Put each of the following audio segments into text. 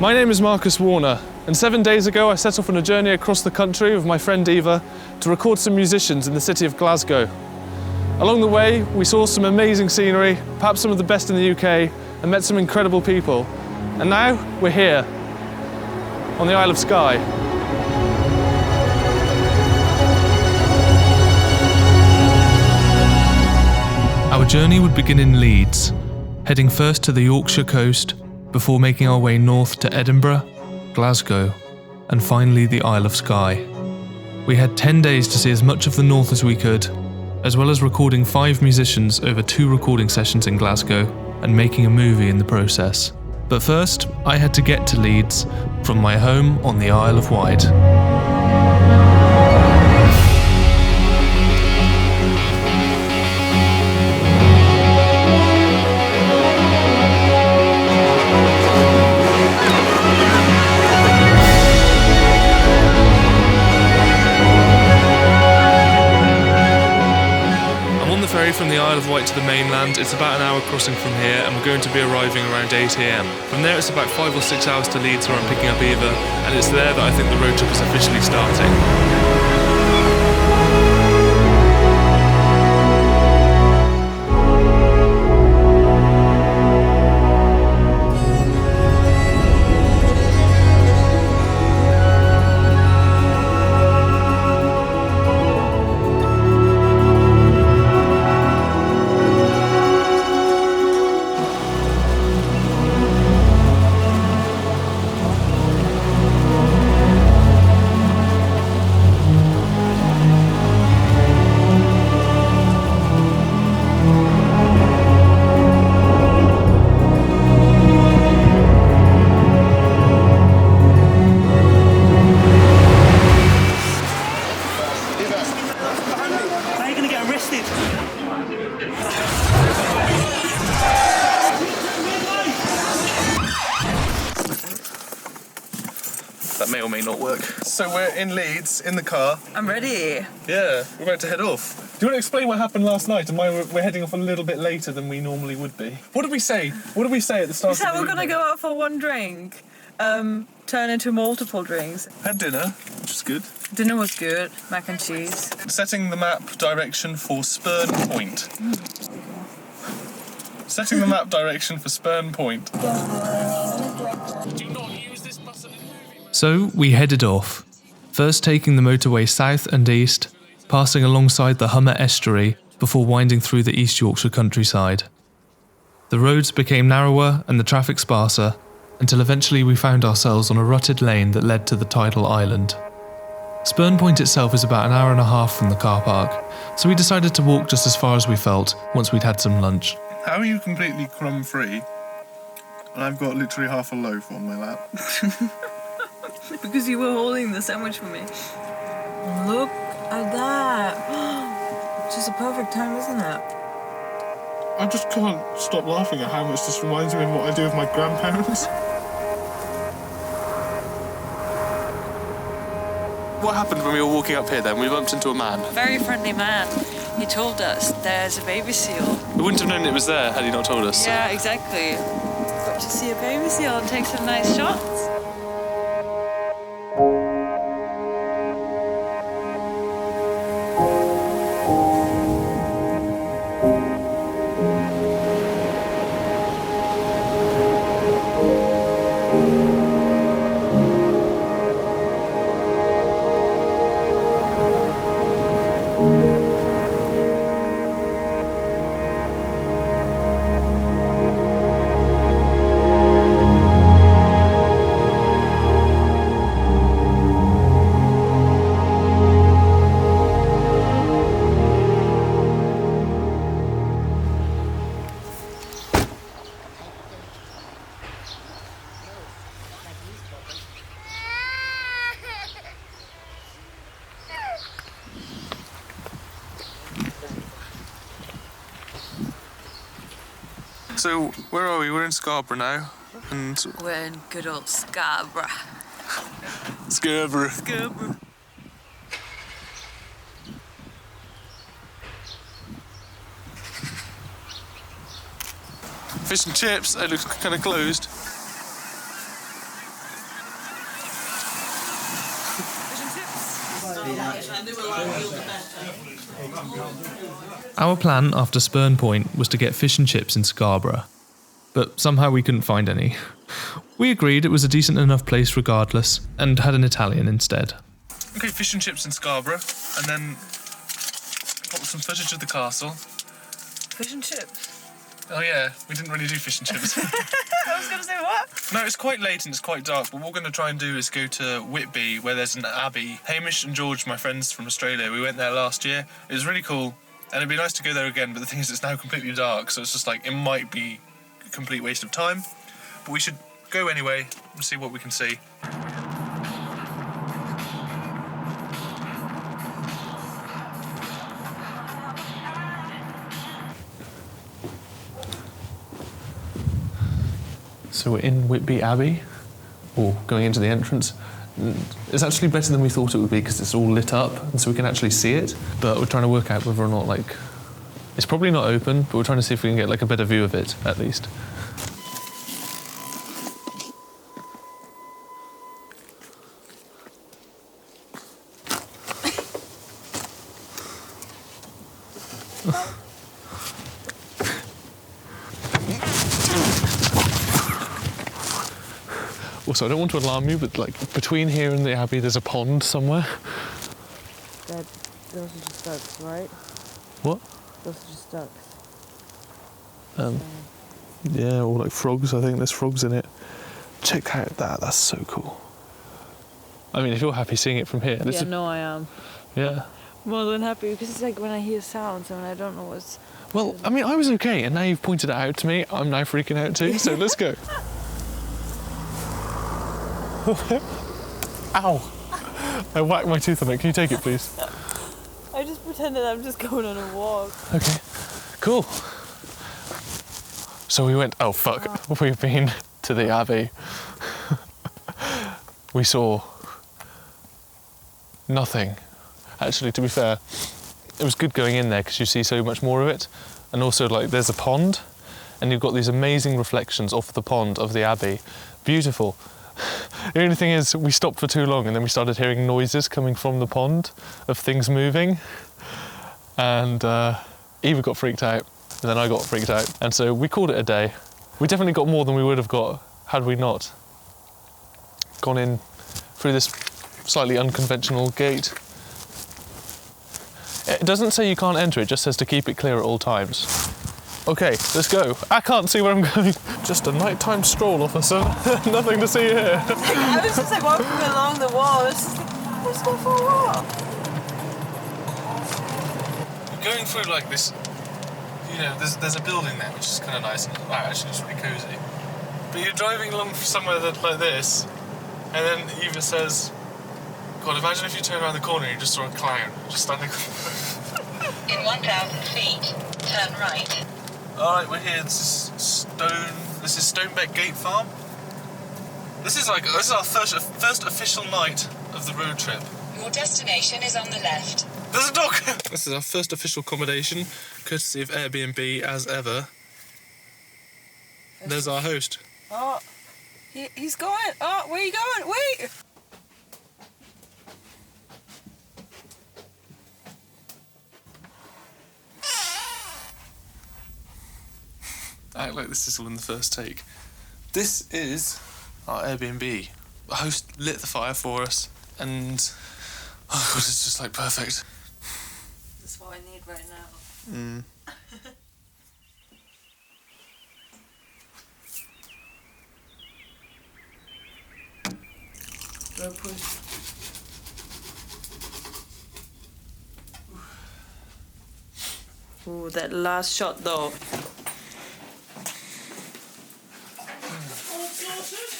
My name is Marcus Warner, and 7 days ago I set off on a journey across the country with my friend Eva to record some musicians in the city of Glasgow. Along the way, we saw some amazing scenery, perhaps some of the best in the UK, and met some incredible people. And now we're here, on the Isle of Skye. Our journey would begin in Leeds, heading first to the Yorkshire coast, before making our way north to Edinburgh, Glasgow, and finally the Isle of Skye. We had 10 days to see as much of the north as we could, as well as recording 5 musicians over 2 recording sessions in Glasgow and making a movie in the process. But first, I had to get to Leeds from my home on the Isle of Wight. From the Isle of Wight to the mainland, it's about an hour crossing from here, and we're going to be arriving around 8 AM. From there it's about 5 or 6 hours to Leeds, where I'm picking up Eva, and it's there that I think the road trip is officially starting. That may or may not work. So we're in Leeds, in the car. I'm ready. Yeah, we're about to head off. Do you want to explain what happened last night and why we're heading off a little bit later than we normally would be? What did we say? What did we say at the start of the We said we're going to go out for one drink, turn into multiple drinks. Had dinner, which was good. Dinner was good, mac and cheese. Setting the map direction for Spurn Point. Setting the map direction for Spurn Point. Do not use this bus in the movie. So we headed off, first taking the motorway south and east, passing alongside the Hummer estuary before winding through the East Yorkshire countryside. The roads became narrower and the traffic sparser, until eventually we found ourselves on a rutted lane that led to the tidal island. Spurn Point itself is about an hour and a half from the car park, so we decided to walk just as far as we felt once we'd had some lunch. How are you completely crumb-free, and I've got literally half a loaf on my lap? Because you were holding the sandwich for me. Look at that. It's just a perfect time, isn't it? I just can't stop laughing at how much this reminds me of what I do with my grandparents. What happened when we were walking up here then? We bumped into a man. Very friendly man. He told us there's a baby seal. We wouldn't have known it was there had he not told us. Yeah, exactly. Got to see a baby seal and take some nice shots. So, where are we? We're in Scarborough now. And we're in good old Scarborough. Scarborough. Scarborough. Fish and chips, it looks kind of closed. Our plan after Spurn Point was to get fish and chips in Scarborough, but somehow we couldn't find any. We agreed it was a decent enough place regardless, and had an Italian instead. Okay, fish and chips in Scarborough, and then got some footage of the castle. Fish and chips? Oh yeah, we didn't really do fish and chips. I was going to say what? No, it's quite late and it's quite dark, but what we're going to try and do is go to Whitby, where there's an abbey. Hamish and George, my friends from Australia, we went there last year. It was really cool, and it'd be nice to go there again, but the thing is it's now completely dark, so it's just like, it might be a complete waste of time. But we should go anyway and see what we can see. So we're in Whitby Abbey, or going into the entrance. It's actually better than we thought it would be because it's all lit up and so we can actually see it. But we're trying to work out whether or not, like, it's probably not open, but we're trying to see if we can get like a better view of it at least. Also, I don't want to alarm you, but like between here and the Abbey, there's a pond somewhere. Those are just ducks, right? What? Those are just ducks. Yeah, or like frogs. I think there's frogs in it. Check out that. That's so cool. I mean, if you're happy seeing it from here, Yeah, no, I am. Yeah. More than happy because it's like when I hear sounds and I don't know what's. Well, I mean, I was okay, and now you've pointed it out to me. I'm now freaking out too. So let's go. Ow! I whacked my tooth on it. Can you take it, please? I just pretended I'm just going on a walk. Okay, cool. So we went, oh fuck, we've been to the Abbey. We saw nothing. Actually, to be fair, it was good going in there because you see so much more of it. And also, like, there's a pond, and you've got these amazing reflections off the pond of the Abbey. Beautiful. The only thing is, we stopped for too long and then we started hearing noises coming from the pond of things moving. And Eva got freaked out, and then I got freaked out. And so we called it a day. We definitely got more than we would have got had we not gone in through this slightly unconventional gate. It doesn't say you can't enter, it just says to keep it clear at all times. Okay, let's go. I can't see where I'm going. Just a nighttime stroll, officer. Nothing to see here. I was just like walking along the wall. I was just like, let's go for a walk. We're going through like this, you know, there's a building there which is kind of nice and actually it's really cosy. But you're driving along somewhere like this, and then Eva says, God, imagine if you turn around the corner and you just saw a clown just standing. In 1,000 feet, turn right. Alright, we're here. This is Stonebeck Gate Farm. This is our first official night of the road trip. Your destination is on the left. There's a dog! This is our first official accommodation, courtesy of Airbnb as ever. There's our host. Oh, he's going. Oh, where are you going? Wait! Act like this is all in the first take. This is our Airbnb. The host lit the fire for us, and oh god, it's just like perfect. That's what I need right now. Go push. Ooh, that last shot though.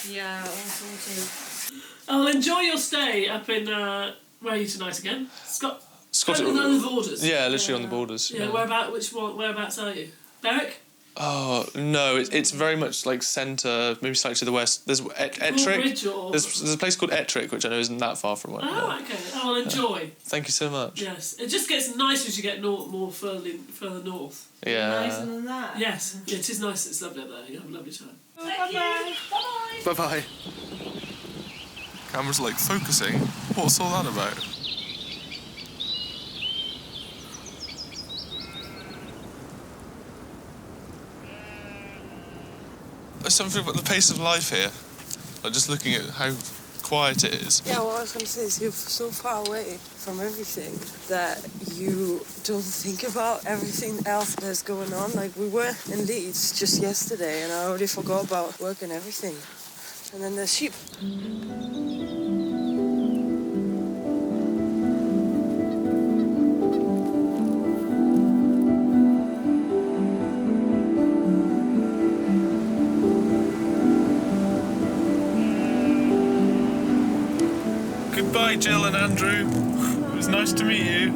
Yeah, all sorted. I'll enjoy your stay up in, where are you tonight again? Scotland. On the borders. Yeah, literally on the borders. Yeah, whereabouts are you? Berwick? Oh, no, it's very much like centre, maybe slightly to the west. There's Ettrick. There's a place called Ettrick, which I know isn't that far from where. Oh, okay. I'll enjoy. Thank you so much. Yes. It just gets nicer as you get further north. Yeah. Nicer than that. Yes. Yeah, it is nice. It's lovely up there. You have a lovely time. Bye-bye. Bye bye. Camera's like focusing. What's all that about? There's something about the pace of life here. Like just looking at how quiet it is. Yeah, what I was going to say is you're so far away from everything that you don't think about everything else that's going on. Like, we were in Leeds just yesterday and I already forgot about work and everything. And then there's sheep. Goodbye, Jill and Andrew. It was nice to meet you.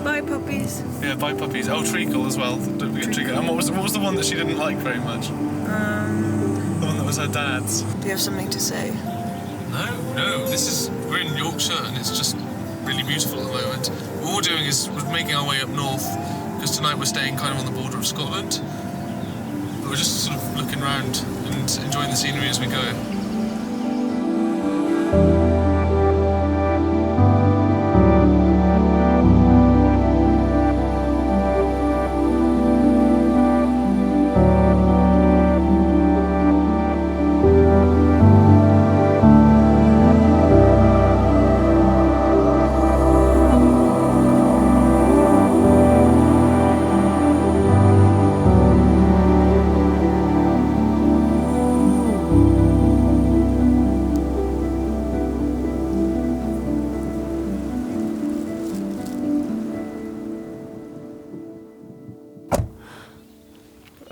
Bye, puppies. Yeah, bye, puppies. Oh, Treacle as well. Don't forget Treacle. And what was the one that she didn't like very much? The one that was her dad's. Do you have something to say? No. We're in Yorkshire and it's just really beautiful at the moment. What we're doing is we're making our way up north because tonight we're staying kind of on the border of Scotland. But we're just sort of looking around and enjoying the scenery as we go.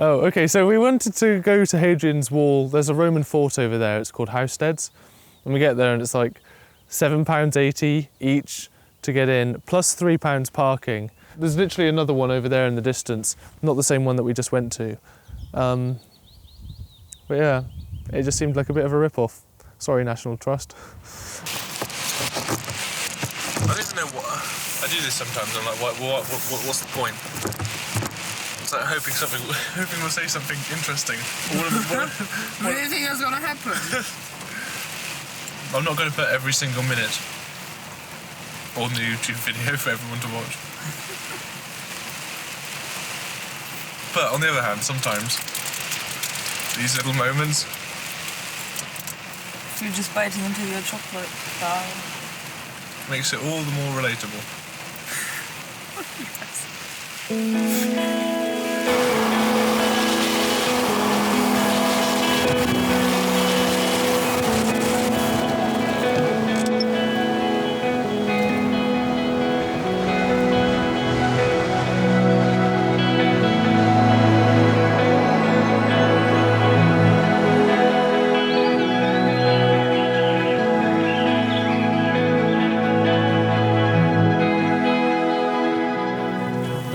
Oh, okay, so we wanted to go to Hadrian's Wall. There's a Roman fort over there, it's called Housesteads. And we get there and it's like £7.80 each to get in, plus £3 parking. There's literally another one over there in the distance, not the same one that we just went to. But yeah, it just seemed like a bit of a rip-off. Sorry, National Trust. I don't know what. I do this sometimes. I'm like, what's the point? It's like hoping we'll say something interesting. What do you think is going to happen? I'm not going to put every single minute on the YouTube video for everyone to watch. But on the other hand, sometimes these little moments. You're just biting into your chocolate bar. Makes it all the more relatable.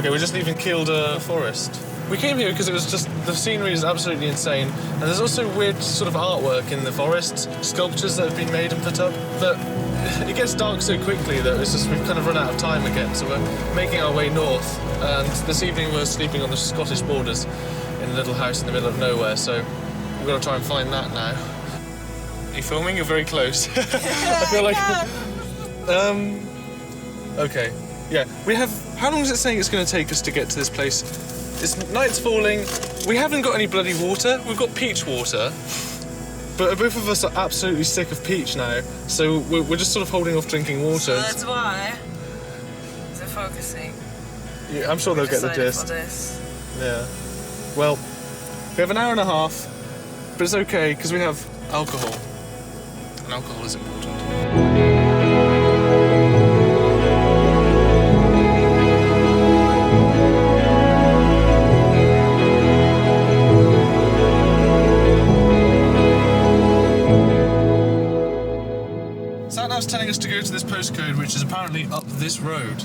We're just leaving Kielder Forest. We came here because it was just, the scenery is absolutely insane, and there's also weird sort of artwork in the forest, sculptures that have been made and put up, but it gets dark so quickly that it's just, we've kind of run out of time again, so we're making our way north, and this evening we're sleeping on the Scottish borders in a little house in the middle of nowhere, so we've got to try and find that now. Are you filming? You're very close. I feel like... Okay. Yeah, we have... How long is it saying it's going to take us to get to this place? Night's falling. We haven't got any bloody water. We've got peach water. But both of us are absolutely sick of peach now. So we're just sort of holding off drinking water. So that's why they're focusing. Yeah, I'm sure they'll get the gist. For this. Yeah. Well, we have an hour and a half. But it's okay, because we have alcohol. And alcohol is important. Satnav's telling us to go to this postcode, which is apparently up this road.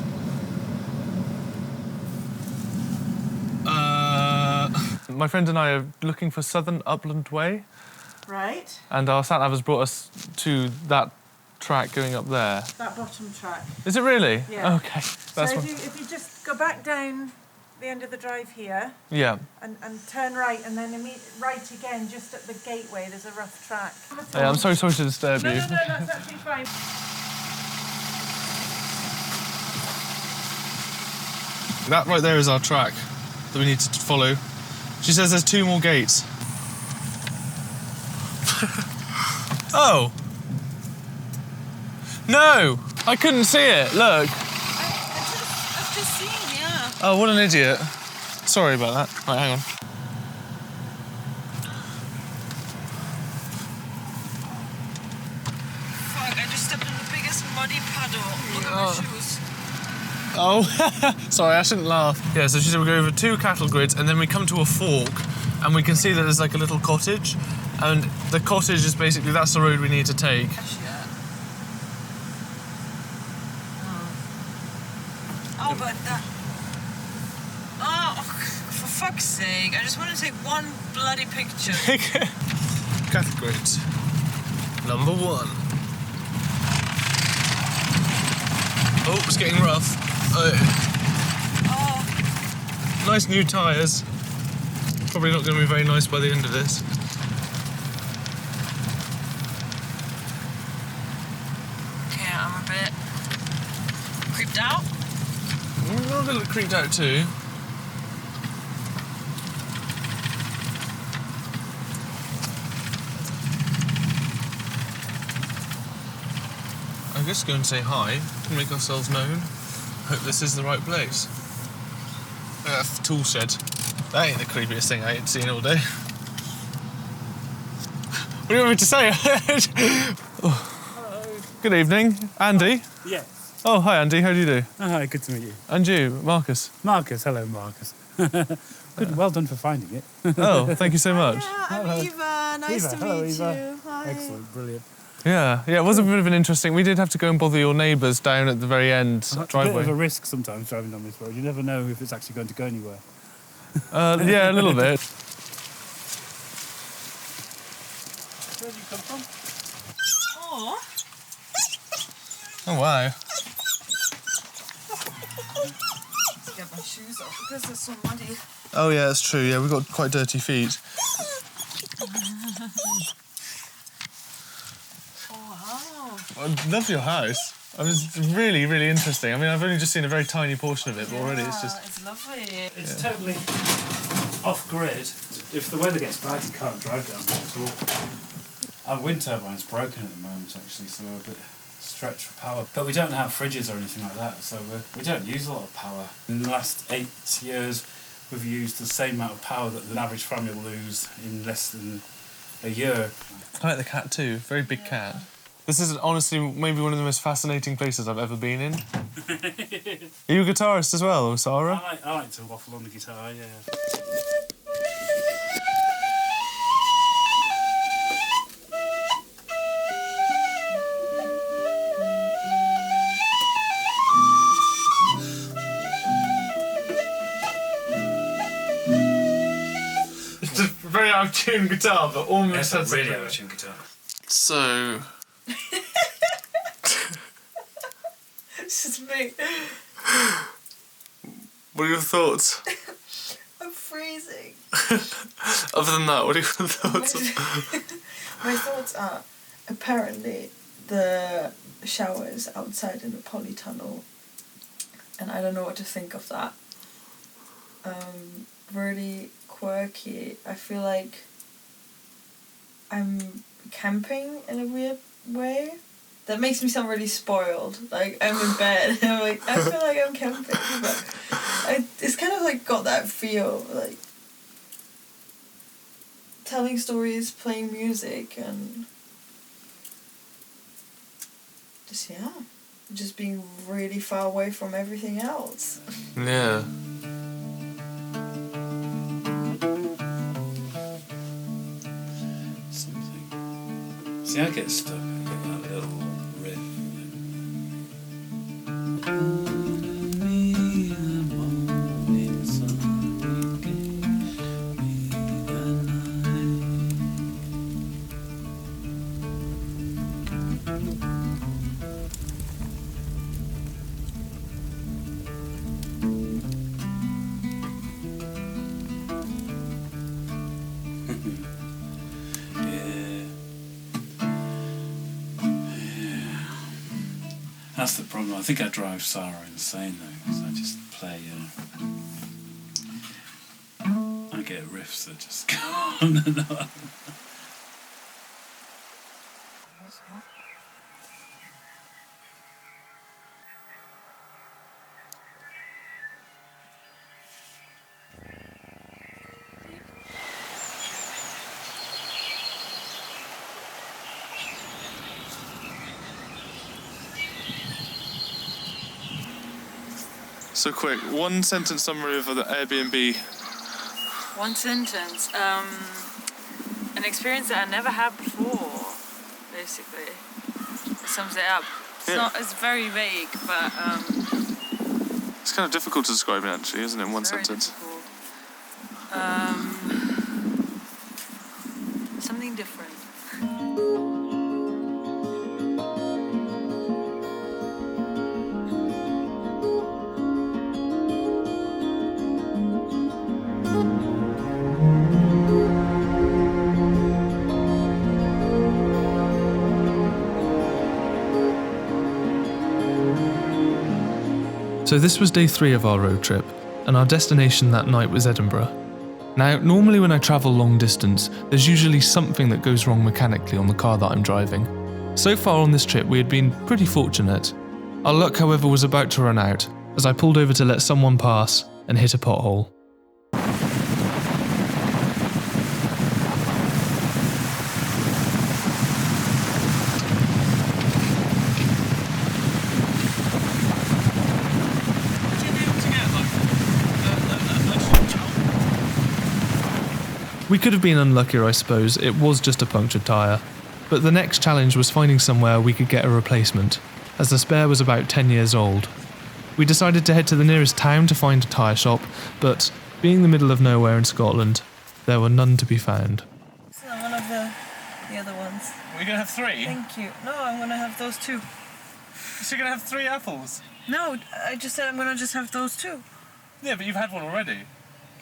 My friend and I are looking for Southern Upland Way. Right. And our Satnav has brought us to that track going up there. That bottom track. Is it really? Yeah. Okay. So if you just go back down the end of the drive here. Yeah. And turn right, and then right again, just at the gateway, there's a rough track. Yeah, I'm sorry to disturb you. No, that's absolutely fine. That right there is our track that we need to follow. She says there's 2 more gates. Oh. No! I couldn't see it, look. I've just seen, yeah. Oh, what an idiot. Sorry about that. Right, hang on. Fuck, I just stepped in the biggest muddy puddle. Look at my shoes. Oh, sorry, I shouldn't laugh. Yeah, so she said we go over 2 cattle grids and then we come to a fork and we can see that there's like a little cottage, and the cottage is basically, that's the road we need to take. Oh, but that... Oh, for fuck's sake, I just want to take one bloody picture. Cattle grids. Number 1. Oh, it's getting rough. Oh. Nice new tyres. Probably not going to be very nice by the end of this. Okay, I'm a bit creeped out. I'm a little creeped out too. I'm just going to say hi and make ourselves known. Hope this is the right place. Tool shed. That ain't the creepiest thing I ain't seen all day. What do you want me to say? Oh. Good evening, Andy. Yes. Oh, hi Andy, how do you do? Oh, hi, good to meet you. And you, Marcus. Marcus, hello, Marcus. Good, well done for finding it. Oh, thank you so much. Yeah, I'm Eva. Nice to Hello, meet Eva. you. Hi. Excellent, brilliant. Yeah, it was a bit of an interesting... We did have to go and bother your neighbours down at the very end It's a bit driveway. of a risk sometimes driving down this road. You never know if it's actually going to go anywhere. Yeah, a little bit. Where did you come from? Aw. Oh, wow. Let's get my shoes off because they're so muddy. Oh, yeah, that's true. Yeah, we've got quite dirty feet. Oh, wow. I love your house. I mean, it's really, really interesting. I mean, I've only just seen a very tiny portion of it, but already it's just... It's lovely. It's totally off-grid. If the weather gets bad, you can't drive down there at all. Our wind turbine's broken at the moment, actually, so we're a bit stretched for power. But we don't have fridges or anything like that, so we don't use a lot of power. In the last 8 years, we've used the same amount of power that the average family will lose in less than a year. I like the cat too. Very big cat. This is honestly maybe one of the most fascinating places I've ever been in. Are you a guitarist as well, or Sarah? I like to waffle on the guitar, yeah. It's a very out-of-tune guitar, but almost has really out-of-tune guitar. So... This is me. What are your thoughts? I'm freezing. Other than that, what are your thoughts? My thoughts are, apparently, the showers outside in the polytunnel, and I don't know what to think of that. Really quirky. I feel like I'm camping in a weird way. That makes me sound really spoiled. Like, I'm in bed and I'm like, I feel like I'm camping. But it's kind of like got that feel, like telling stories, playing music, and just being really far away from everything else. Yeah. Something. See, I get stuck. I get that little riff. That's the problem. I think I drive Sarah insane though, because I just play, I get riffs that just go on and on. So quick, one sentence summary of the Airbnb. One sentence. An experience that I never had before, basically. Sums it up. It's very vague, but it's kind of difficult to describe it actually, isn't it, in one sentence? Difficult. Something different. So this was day 3 of our road trip, and our destination that night was Edinburgh. Now, normally when I travel long distance, there's usually something that goes wrong mechanically on the car that I'm driving. So far on this trip we had been pretty fortunate. Our luck, however, was about to run out, as I pulled over to let someone pass and hit a pothole. We could have been unluckier, I suppose. It was just a punctured tyre. But the next challenge was finding somewhere we could get a replacement, as the spare was about 10 years old. We decided to head to the nearest town to find a tyre shop, but being the middle of nowhere in Scotland, there were none to be found. So one of the other ones. We're going to have 3? Thank you. No, I'm going to have those 2. So you're going to have 3 apples? No, I just said I'm going to just have those 2. Yeah, but you've had one already.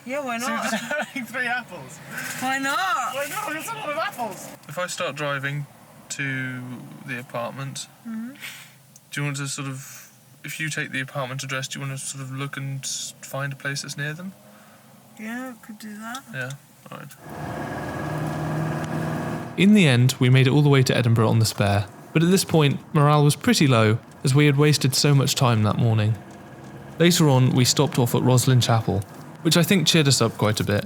Yeah, why So you're not? just having 3 apples? Why not? Why not? It's a lot of apples. If I start driving to the apartment, do you want to sort of, if you take the apartment address, do you want to sort of look and find a place that's near them? Yeah, could do that. Yeah, alright. In the end, we made it all the way to Edinburgh on the spare, but at this point, morale was pretty low, as we had wasted so much time that morning. Later on, we stopped off at Rosslyn Chapel, which I think cheered us up quite a bit.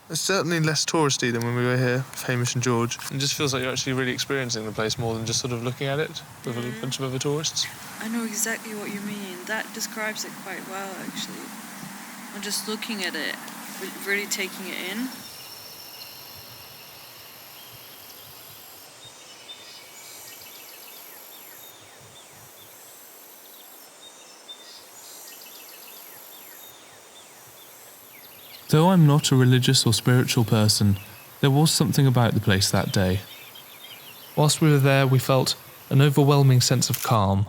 It's certainly less touristy than when we were here with Hamish and George. It just feels like you're actually really experiencing the place more than just sort of looking at it with a bunch of other tourists. I know exactly what you mean. That describes it quite well, actually. I'm just looking at it, really taking it in. Though I'm not a religious or spiritual person, there was something about the place that day. Whilst we were there, we felt an overwhelming sense of calm.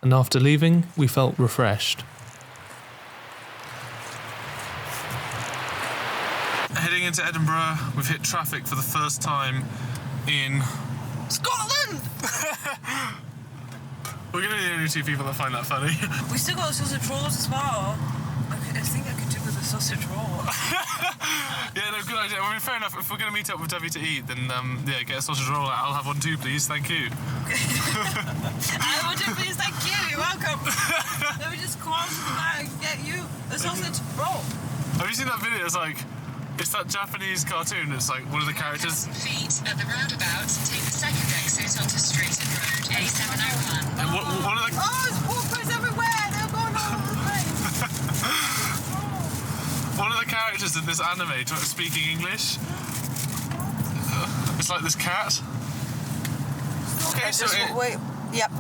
And after leaving, we felt refreshed. Heading into Edinburgh, we've hit traffic for the first time in Scotland! We're going to be the only 2 people that find that funny. We still got sausage rolls as well. I think I could do with a sausage roll. Yeah, no, good idea. I mean, fair enough. If we're going to meet up with Debbie to eat, then yeah, get a sausage roll out. I'll have one too, please. Thank you. I will do, please. Thank you. You're welcome. Let me just cross the bag and get you a sausage roll. Have you seen that video? It's that Japanese cartoon. It's like one of the characters. Feet at the roundabout, take the second exit onto Straighton Road, A701. And one of the. Oh, there's walkers everywhere. They're going all over the place. One of the characters in this anime speaking English. It's like this cat. Okay, so wait. Yep.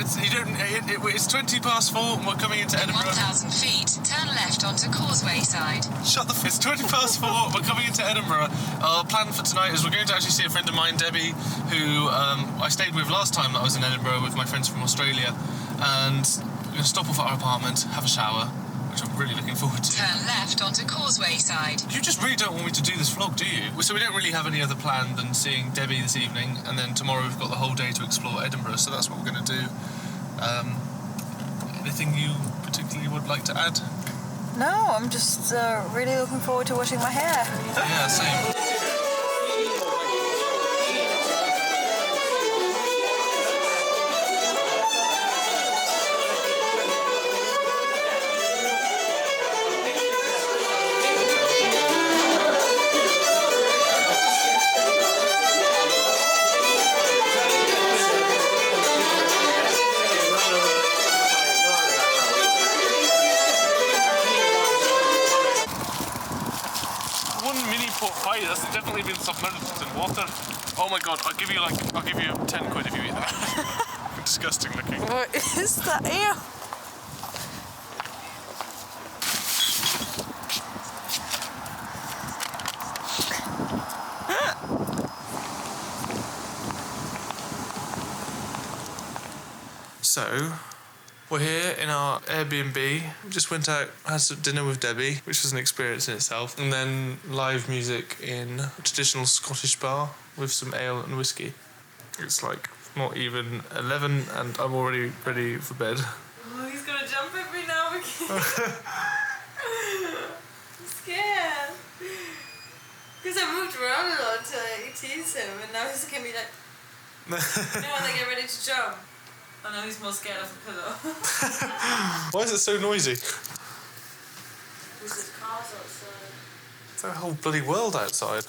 It's 20 past 4 and we're coming into Edinburgh. 1,000 feet, turn left onto Causeway side. It's 20 past 4, we're coming into Edinburgh. Our plan for tonight is we're going to actually see a friend of mine, Debbie, who I stayed with last time that I was in Edinburgh with my friends from Australia. And we're going to stop off at our apartment, have a shower, which I'm really looking forward to. Turn left onto Causeway side. You just really don't want me to do this vlog, do you? So we don't really have any other plan than seeing Debbie this evening, and then tomorrow we've got the whole day to explore Edinburgh, so that's what we're going to do. Anything you particularly would like to add? No, I'm just really looking forward to washing my hair. Yeah, same. That's definitely been submerged in water. Oh my god, I'll give you 10 quid if you eat that. Disgusting looking. What is that? Ew. So, we're here in our Airbnb. We just went out, had some dinner with Debbie, which was an experience in itself, and then live music in a traditional Scottish bar with some ale and whiskey. It's like not even 11 and I'm already ready for bed. Oh, he's gonna jump at me now again. I'm scared. Because I moved around a lot to tease him, and now he's gonna be like, you know when they get ready to jump? I know he's more scared of the pillow. Why is it so noisy? Because there's cars outside. It's a whole bloody world outside.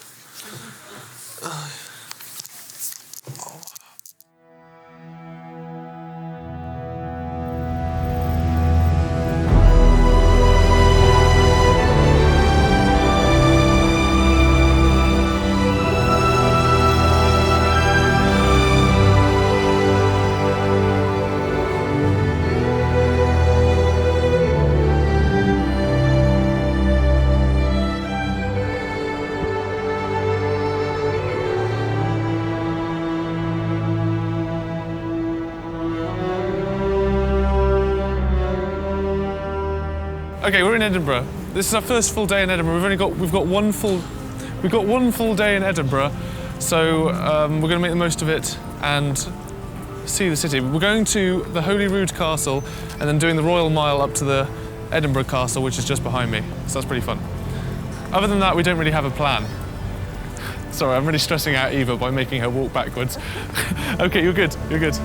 Okay, we're in Edinburgh. This is our first full day in Edinburgh. We've got one full day in Edinburgh, so we're going to make the most of it and see the city. We're going to the Holyrood Castle and then doing the Royal Mile up to the Edinburgh Castle, which is just behind me. So that's pretty fun. Other than that, we don't really have a plan. Sorry, I'm really stressing out Eva by making her walk backwards. Okay, you're good. You're good.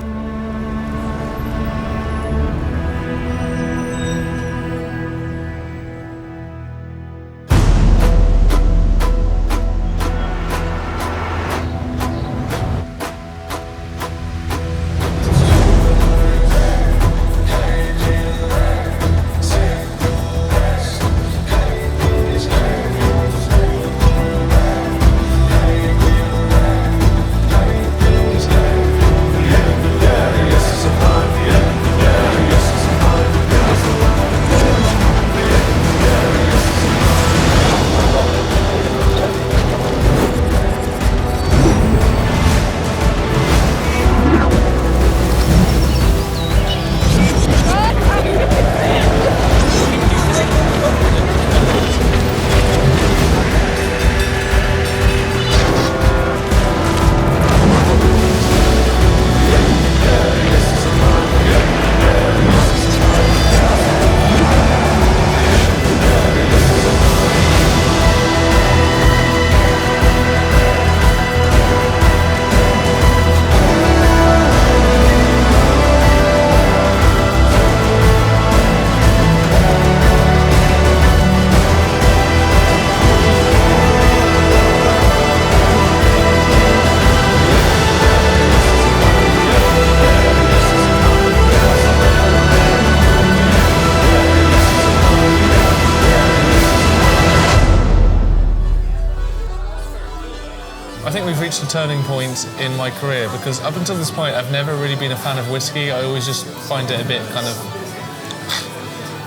think we've reached a turning point in my career, because up until this point I've never really been a fan of whiskey. I always just find it a bit kind of...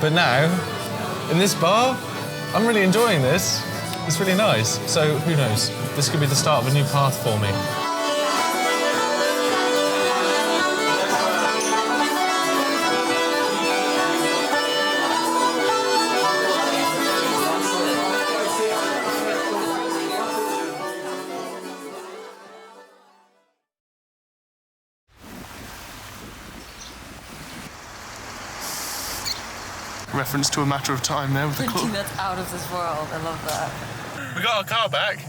But now, in this bar, I'm really enjoying this. It's really nice. So who knows? This could be the start of a new path for me. Reference to A Matter of Time there with the clock. That's out of this world. I love that. We got our car back.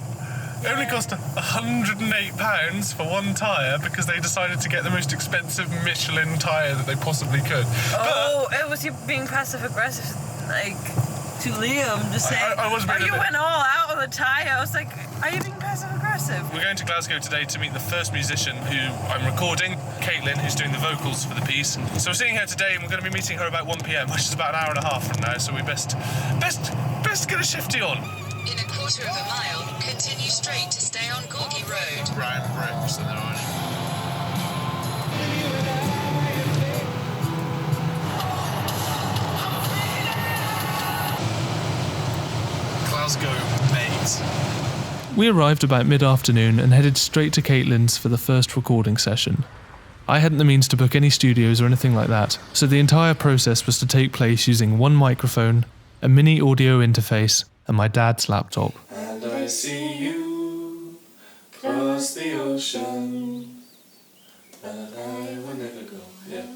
It only cost £108 for one tyre because they decided to get the most expensive Michelin tyre that they possibly could. Oh, it was you being passive aggressive, like to Liam, just saying. I was being you went all out on the tyre. I was like, are you being passive aggressive? We're going to Glasgow today to meet the first musician who I'm recording, Kaitlin, who's doing the vocals for the piece. So we're sitting here today and we're going to be meeting her about 1 p.m, which is about an hour and a half from now, so we best get a shifty on. In a quarter of a mile, continue straight to stay on Gorgie Road. Brown bricks and they're on. Glasgow, mate. We arrived about mid-afternoon and headed straight to Caitlin's for the first recording session. I hadn't the means to book any studios or anything like that, so the entire process was to take place using one microphone, a mini audio interface, and my dad's laptop. And I see you cross the ocean, but I will never go. Yeah.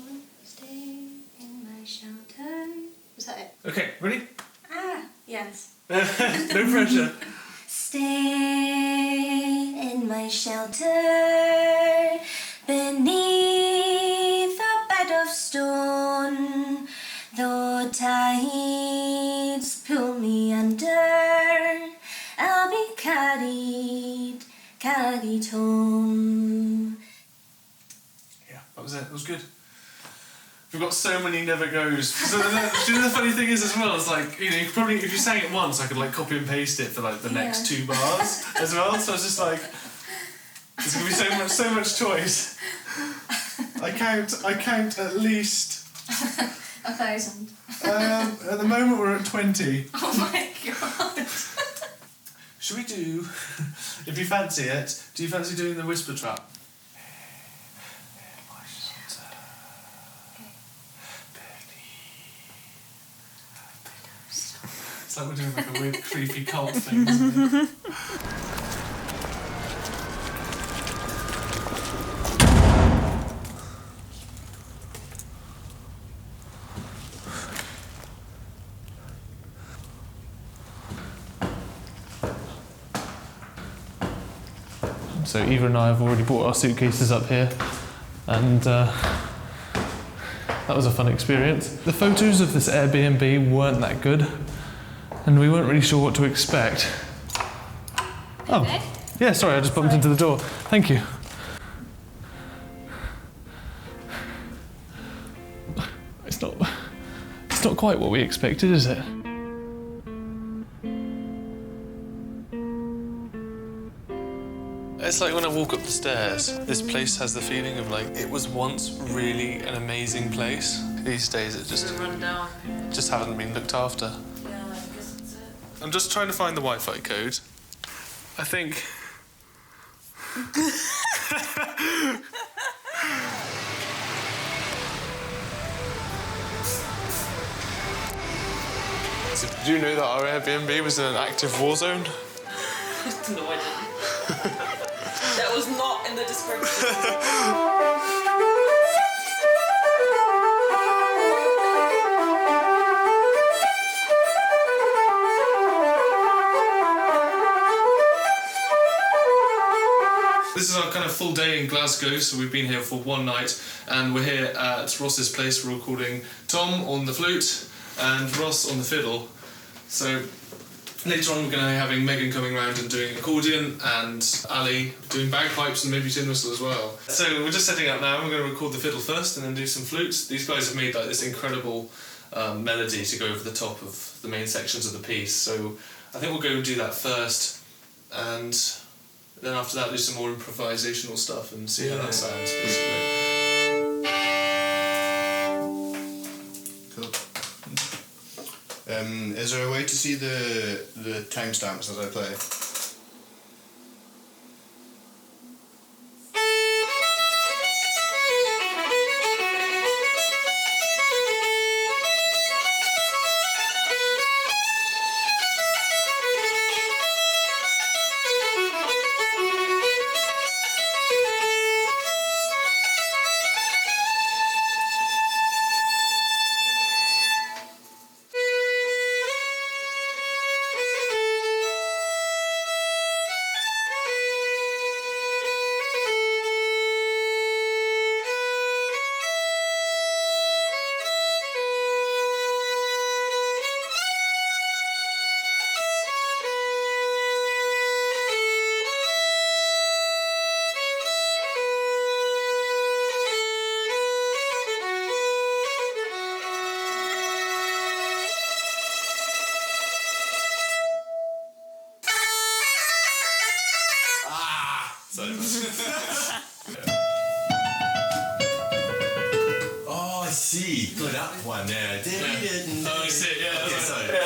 Stay in my shelter. Was that it? Okay, ready? Yes. No pressure. Stay in my shelter beneath a bed of stone. Though tides pull me under, I'll be carried home. Yeah, that was it. That was good. We've got so many never goes. So do you know the funny thing is as well? It's like, you know, you could probably, if you sang it once, I could like copy and paste it for like the next 2 bars as well. So it's just like, there's gonna be so much choice. I count at least 1,000. At the moment we're at 20. Oh my god. Should we do, if you fancy it, do you fancy doing the whisper trap? It's like we're doing like a weird creepy cult thing, isn't it? So Eva and I have already brought our suitcases up here, and that was a fun experience. The photos of this Airbnb weren't that good, and we weren't really sure what to expect. Oh, yeah, sorry, I just bumped into the door. Thank you. It's not quite what we expected, is it? It's like when I walk up the stairs, this place has the feeling of like, it was once really an amazing place. These days it just run down. Just haven't been looked after. Yeah, I guess that's it. I'm just trying to find the Wi-Fi code. I think... So did you know that our Airbnb was in an active war zone? No, I didn't. That was not in the description. This is our kind of full day in Glasgow, so we've been here for one night, and we're here at Ross's place. We're recording Tom on the flute and Ross on the fiddle. So later on we're going to be having Megan coming around and doing accordion, and Ali doing bagpipes and maybe tin whistle as well. So we're just setting up now. We're going to record the fiddle first and then do some flutes. These guys have made like this incredible melody to go over the top of the main sections of the piece. So I think we'll go and do that first, and Then after that, do some more improvisational stuff and see how that sounds, basically. Cool. Is there a way to see the timestamps as I play? Oh, I see. Got that one there. Oh, I see, yeah. Okay, sorry. Yeah.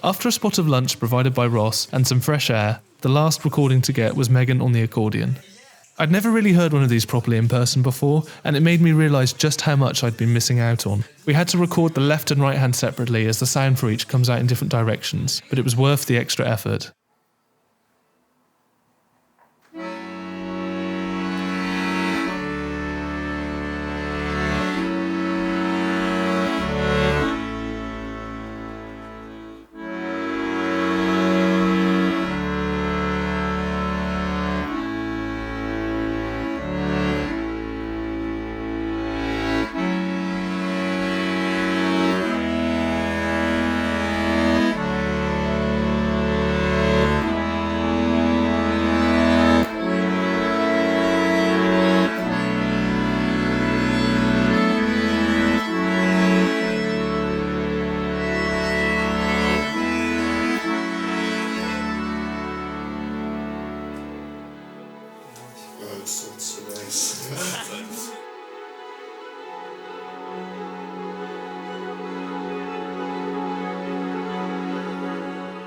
After a spot of lunch provided by Ross and some fresh air, the last recording to get was Megan on the accordion. I'd never really heard one of these properly in person before, and it made me realise just how much I'd been missing out on. We had to record the left and right hand separately as the sound for each comes out in different directions, but it was worth the extra effort.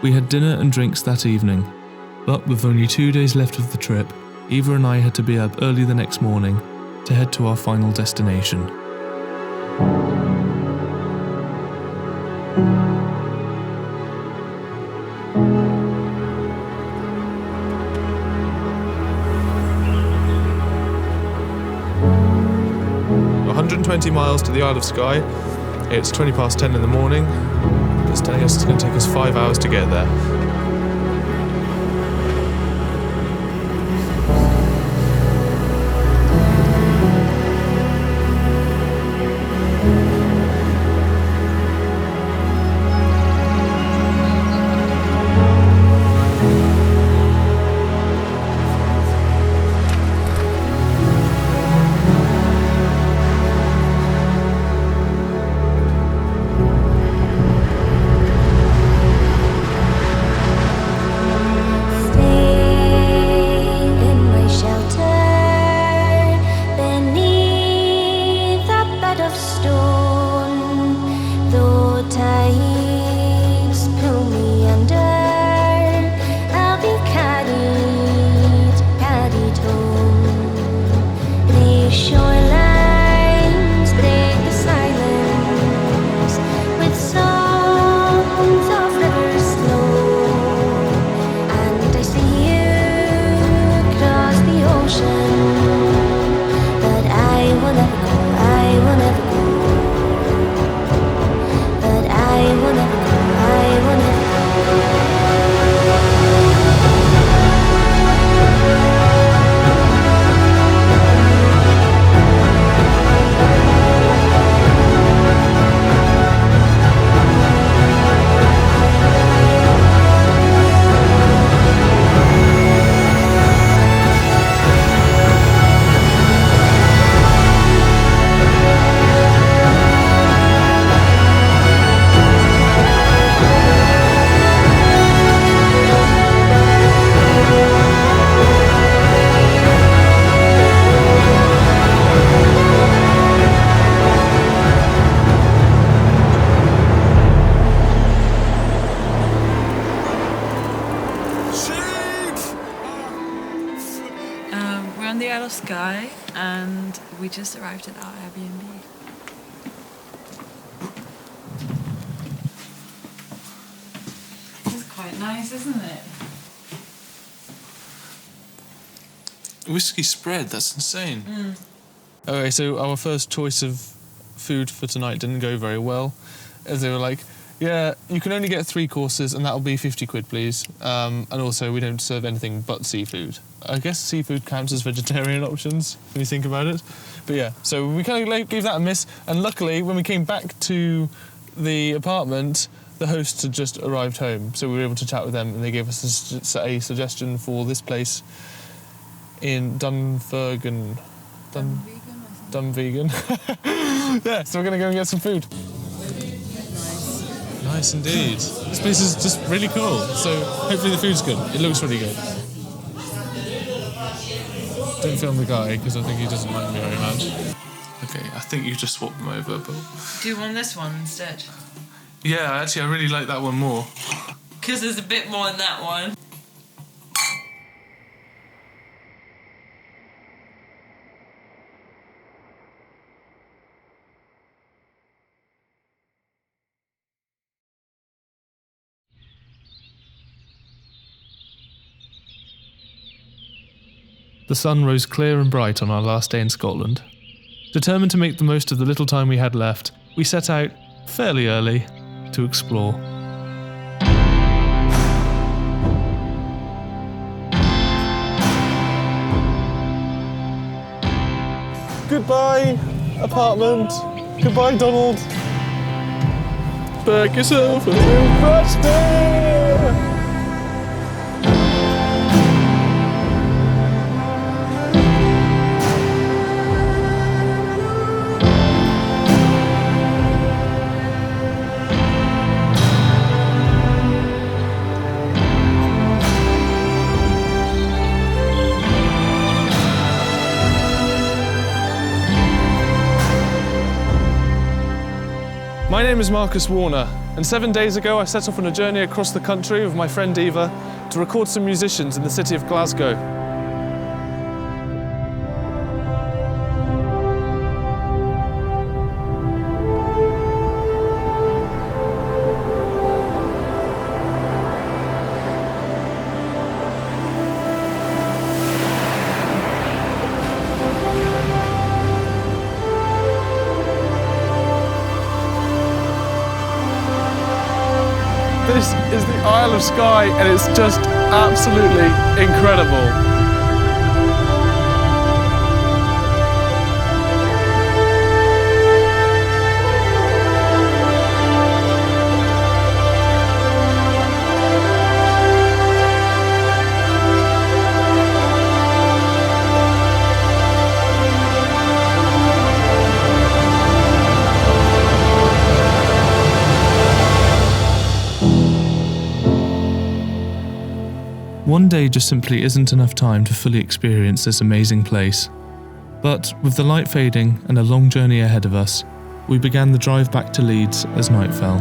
We had dinner and drinks that evening, but with only 2 days left of the trip, Eva and I had to be up early the next morning to head to our final destination. "120 miles to the Isle of Skye. It's 20 past 10 in the morning. It's telling us it's going to take us 5 hours to get there." on the Isle of Skye, and we just arrived at our Airbnb. It's quite nice, isn't it? Whiskey spread, that's insane. Okay, so our first choice of food for tonight didn't go very well, as they were like, yeah, you can only get 3 courses and that'll be 50 quid, please. And also, we don't serve anything but seafood. I guess seafood counts as vegetarian options, when you think about it. But yeah, so we kind of gave that a miss, and luckily, when we came back to the apartment, the hosts had just arrived home, so we were able to chat with them, and they gave us a suggestion for this place in Dunvegan. Dunvegan. Yeah, so we're going to go and get some food. Nice indeed. This place is just really cool, so hopefully the food's good. It looks really good. Don't film the guy, because I think he doesn't like me very much. Okay, I think you just swapped them over, but... Do you want this one instead? Yeah, actually, I really like that one more. Because there's a bit more in that one. The sun rose clear and bright on our last day in Scotland. Determined to make the most of the little time we had left, we set out, fairly early, to explore. Goodbye, apartment. Goodbye, Donald. Back yourself a toothbrush there. My name is Marcus Warner, and 7 days ago I set off on a journey across the country with my friend Eva to record some musicians in the city of Glasgow. This is the Isle of Skye, and it's just absolutely incredible. One day just simply isn't enough time to fully experience this amazing place. But with the light fading and a long journey ahead of us, we began the drive back to Leeds as night fell.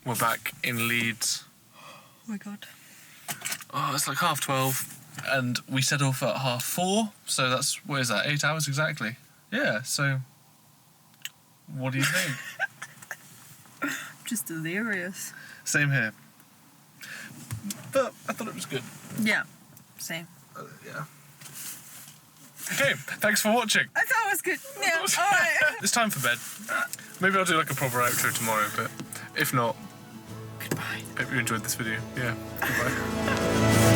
We're back in Leeds. Oh my god. Oh, it's like 12:30, and we set off at 4:30, so that's, what is that, 8 hours exactly? Yeah, so what do you think? Just delirious. Same here. But I thought it was good. Yeah, same. Yeah. Okay, thanks for watching. I thought it was good. Yeah, alright. It's time for bed. Maybe I'll do like a proper outro tomorrow, but if not, Goodbye. hope you enjoyed this video. Yeah, goodbye.